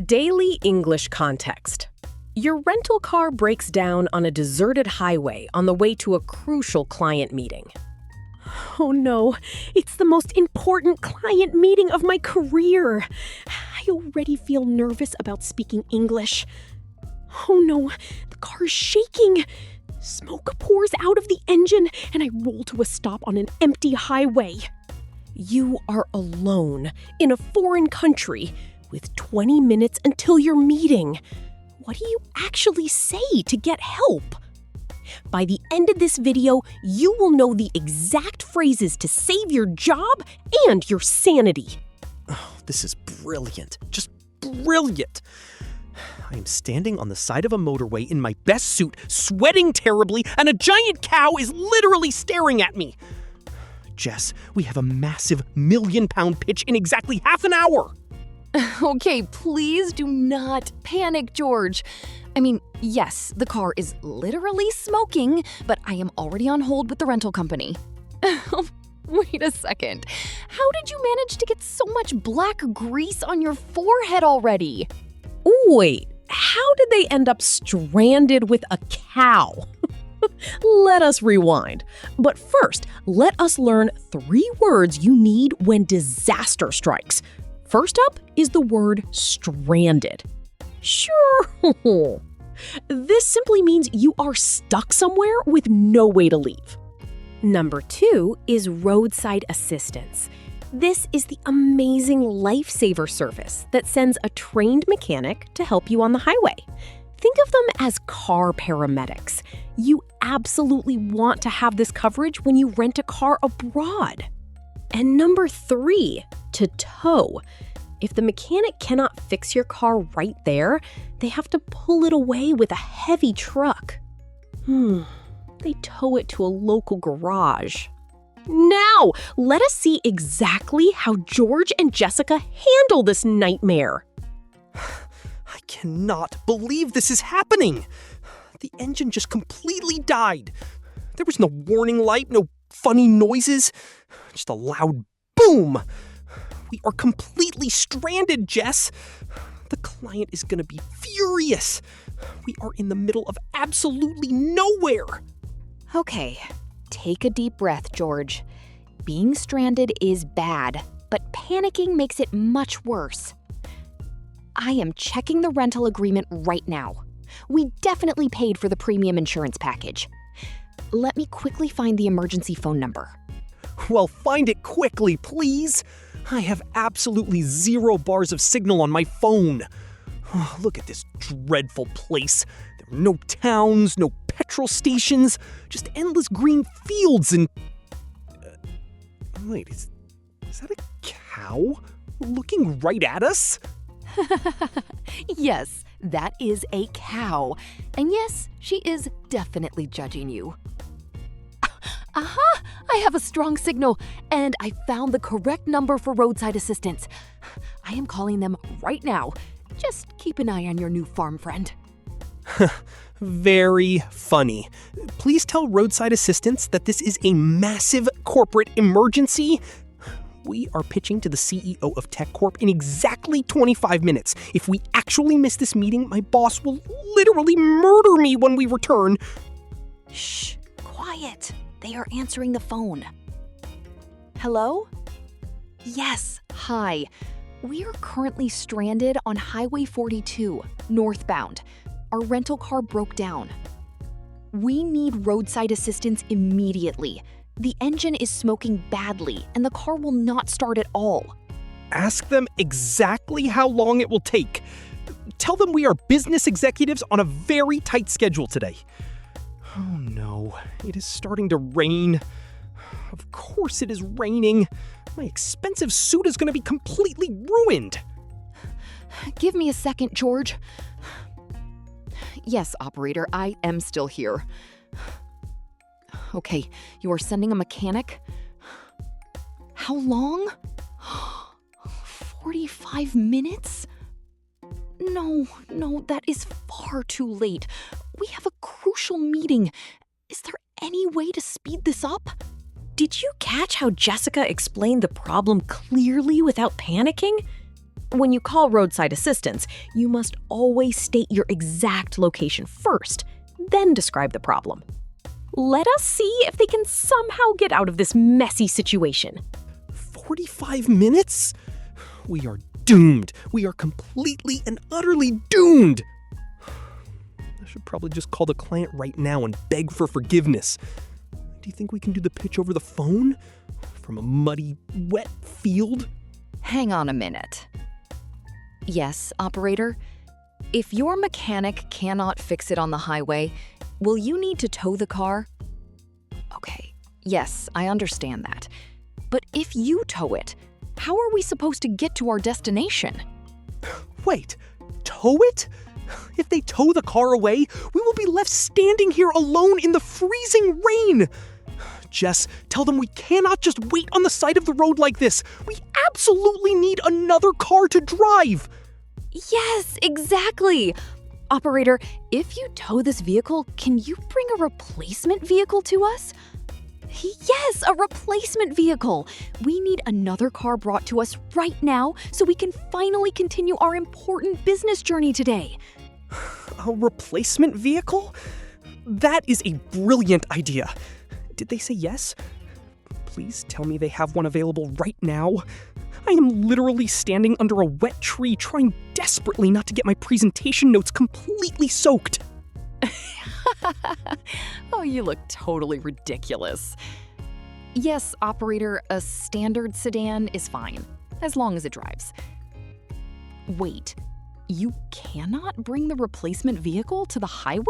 Daily English context. Your rental car breaks down on a deserted highway on the way to a crucial client meeting. Oh no, it's the most important client meeting of my career. I already feel nervous about speaking English. Oh no, the car is shaking. Smoke pours out of the engine and I roll to a stop on an empty highway. You are alone in a foreign country with 20 minutes until your meeting. What do you actually say to get help? By the end of this video, you will know the exact phrases to save your job and your sanity. Oh, this is brilliant. Just brilliant. I am standing on the side of a motorway in my best suit, sweating terribly, and a giant cow is literally staring at me. Jess, we have a massive million-pound pitch in exactly half an hour. Okay, please do not panic, George. I mean, yes, the car is literally smoking, but I am already on hold with the rental company. Wait a second. How did you manage to get so much black grease on your forehead already? Wait, how did they end up stranded with a cow? Let us rewind. But first, let us learn 3 words you need when disaster strikes. First up is the word stranded. Sure. This simply means you are stuck somewhere with no way to leave. Number 2 is roadside assistance. This is the amazing lifesaver service that sends a trained mechanic to help you on the highway. Think of them as car paramedics. You absolutely want to have this coverage when you rent a car abroad. And number 3, to tow. If the mechanic cannot fix your car right there, they have to pull it away with a heavy truck. They tow it to a local garage. Now, let us see exactly how George and Jessica handle this nightmare. I cannot believe this is happening. The engine just completely died. There was no warning light, no funny noises, just a loud boom. We are completely stranded, Jess. The client is going to be furious. We are in the middle of absolutely nowhere. Okay, take a deep breath, George. Being stranded is bad, but panicking makes it much worse. I am checking the rental agreement right now. We definitely paid for the premium insurance package. Let me quickly find the emergency phone number. Well, find it quickly, please. I have absolutely 0 bars of signal on my phone. Oh, look at this dreadful place. There are no towns, no petrol stations, just endless green fields and... Wait, is that a cow looking right at us? Yes, that is a cow. And yes, she is definitely judging you. Aha! I have a strong signal, and I found the correct number for roadside assistance. I am calling them right now. Just keep an eye on your new farm friend. Very funny. Please tell roadside assistance that this is a massive corporate emergency. We are pitching to the CEO of Tech Corp in exactly 25 minutes. If we actually miss this meeting, my boss will literally murder me when we return. Shh, quiet. They are answering the phone. Hello? Yes, hi. We are currently stranded on Highway 42, northbound. Our rental car broke down. We need roadside assistance immediately. The engine is smoking badly, and the car will not start at all. Ask them exactly how long it will take. Tell them we are business executives on a very tight schedule today. Oh no, it is starting to rain. Of course it is raining. My expensive suit is going to be completely ruined. Give me a second, George. Yes, operator, I am still here. Okay, you are sending a mechanic? How long? 45 minutes? No, that is far too late. We have a crucial meeting. Is there any way to speed this up? Did you catch how Jessica explained the problem clearly without panicking? When you call roadside assistance, you must always state your exact location first, then describe the problem. Let us see if they can somehow get out of this messy situation. 45 minutes? We are doomed. We are completely and utterly doomed. I should probably just call the client right now and beg for forgiveness. Do you think we can do the pitch over the phone? From a muddy, wet field? Hang on a minute. Yes, operator? If your mechanic cannot fix it on the highway, will you need to tow the car? Okay, yes, I understand that. But if you tow it, how are we supposed to get to our destination? Wait, tow it? If they tow the car away, we will be left standing here alone in the freezing rain. Jess, tell them we cannot just wait on the side of the road like this. We absolutely need another car to drive. Yes, exactly. Operator, if you tow this vehicle, can you bring a replacement vehicle to us? Yes, a replacement vehicle. We need another car brought to us right now so we can finally continue our important business journey today. A replacement vehicle? That is a brilliant idea. Did they say yes? Please tell me they have one available right now. I am literally standing under a wet tree trying desperately not to get my presentation notes completely soaked. Oh, you look totally ridiculous. Yes, operator, a standard sedan is fine, as long as it drives. Wait, you cannot bring the replacement vehicle to the highway?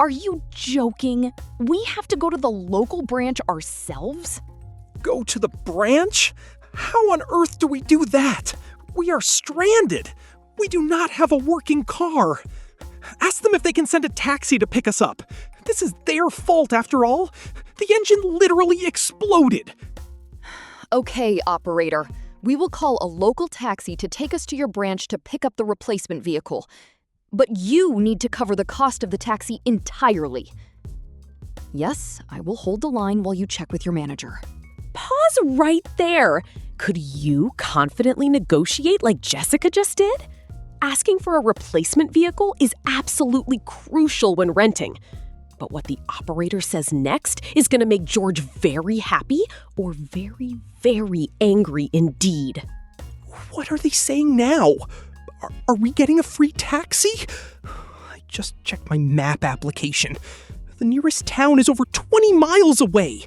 Are you joking? We have to go to the local branch ourselves? Go to the branch? How on earth do we do that? We are stranded. We do not have a working car. Ask them if they can send a taxi to pick us up. This is their fault after all. The engine literally exploded. Okay, operator. We will call a local taxi to take us to your branch to pick up the replacement vehicle. But you need to cover the cost of the taxi entirely. Yes, I will hold the line while you check with your manager. Pause right there. Could you confidently negotiate like Jessica just did? Asking for a replacement vehicle is absolutely crucial when renting. But what the operator says next is going to make George very happy or very, very angry indeed. What are they saying now? Are we getting a free taxi? I just checked my map application. The nearest town is over 20 miles away.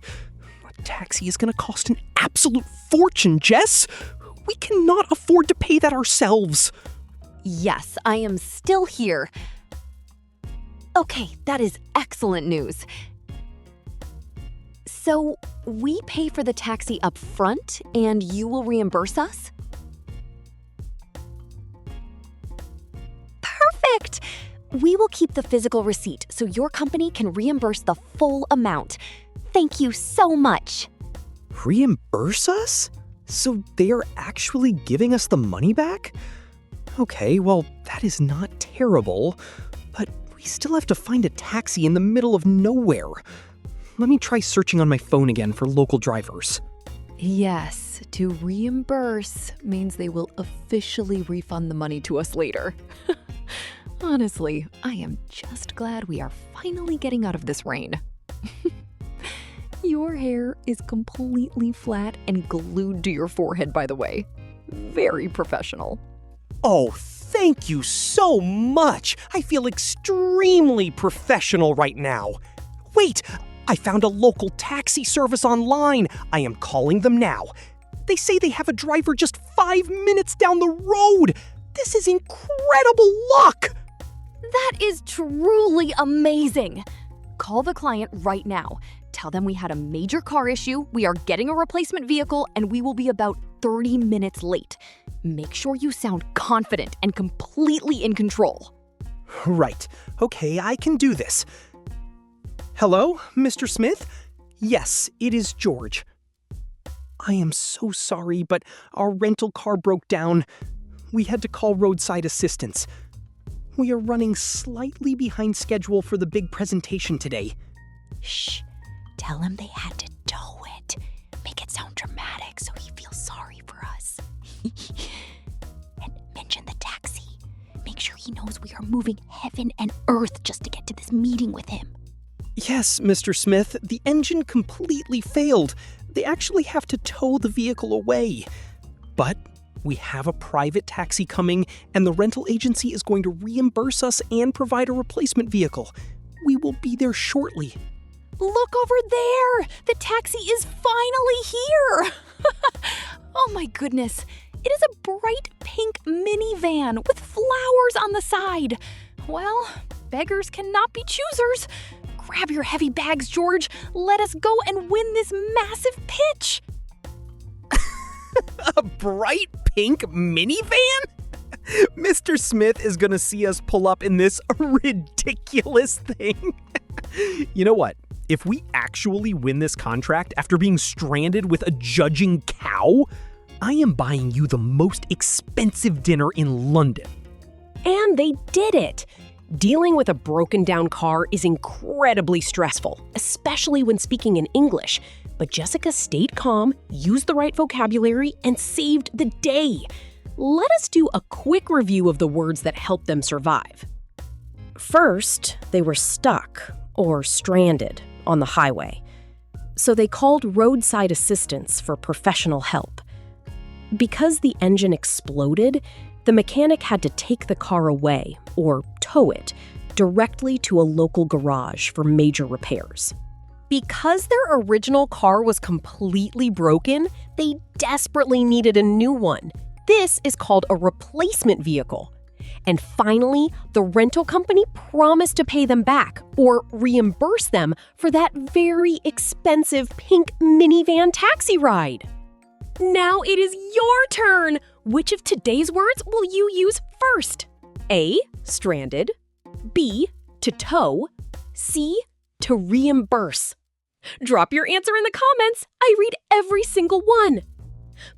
A taxi is going to cost an absolute fortune, Jess. We cannot afford to pay that ourselves. Yes, I am still here. Okay, that is excellent news. So, we pay for the taxi up front and you will reimburse us? Perfect! We will keep the physical receipt so your company can reimburse the full amount. Thank you so much. Reimburse us? So they're actually giving us the money back? Okay, well, that is not terrible, but we still have to find a taxi in the middle of nowhere. Let me try searching on my phone again for local drivers. Yes, to reimburse means they will officially refund the money to us later. Honestly, I am just glad we are finally getting out of this rain. Your hair is completely flat and glued to your forehead, by the way. Very professional. Oh, thank you so much. I feel extremely professional right now. Wait, I found a local taxi service online. I am calling them now. They say they have a driver just 5 minutes down the road. This is incredible luck. That is truly amazing. Call the client right now. Tell them we had a major car issue, we are getting a replacement vehicle, and we will be about 30 minutes late. Make sure you sound confident and completely in control. Right. Okay, I can do this. Hello, Mr. Smith? Yes, it is George. I am so sorry, but our rental car broke down. We had to call roadside assistance. We are running slightly behind schedule for the big presentation today. Shh. Tell him they had to tow it. Make it sound dramatic so he feels sorry for us. He knows we are moving heaven and earth just to get to this meeting with him. Yes, Mr. Smith, the engine completely failed. They actually have to tow the vehicle away. But we have a private taxi coming, and the rental agency is going to reimburse us and provide a replacement vehicle. We will be there shortly. Look over there! The taxi is finally here! Oh my goodness. It is a bright pink minivan with flowers on the side. Well, beggars cannot be choosers. Grab your heavy bags, George. Let us go and win this massive pitch. A bright pink minivan? Mr. Smith is going to see us pull up in this ridiculous thing. You know what? If we actually win this contract after being stranded with a judging cow, I am buying you the most expensive dinner in London. And they did it. Dealing with a broken down car is incredibly stressful, especially when speaking in English. But Jessica stayed calm, used the right vocabulary, and saved the day. Let us do a quick review of the words that helped them survive. First, they were stuck or stranded on the highway. So they called roadside assistance for professional help. Because the engine exploded, the mechanic had to take the car away, or tow it, directly to a local garage for major repairs. Because their original car was completely broken, they desperately needed a new one. This is called a replacement vehicle. And finally, the rental company promised to pay them back or reimburse them for that very expensive pink minivan taxi ride. Now it is your turn! Which of today's words will you use first? A, stranded. B, to tow. C, to reimburse. Drop your answer in the comments. I read every single one.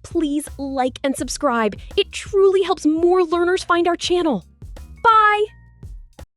Please like and subscribe. It truly helps more learners find our channel.